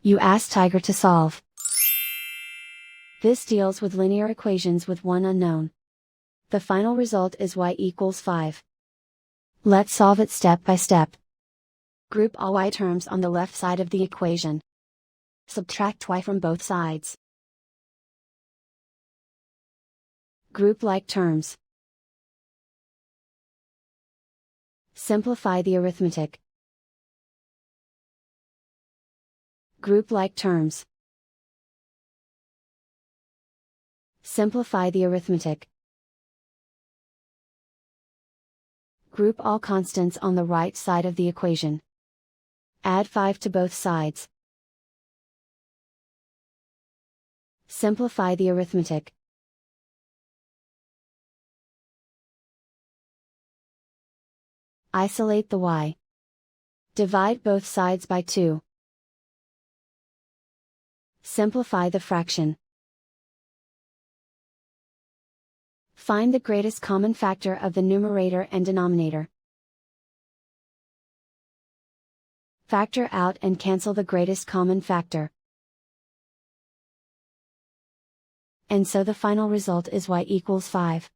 You ask Tiger to solve. This deals with linear equations with one unknown. The final result is y=5. Let's solve it step by step. Group all y terms on the left side of the equation. Subtract y from both sides. Group like terms. Simplify the arithmetic. Group like terms. Simplify the arithmetic. Group all constants on the right side of the equation. Add 5 to both sides. Simplify the arithmetic. Isolate the y. Divide both sides by 2. Simplify the fraction. Find the greatest common factor of the numerator and denominator. Factor out and cancel the greatest common factor. And so the final result is y=5.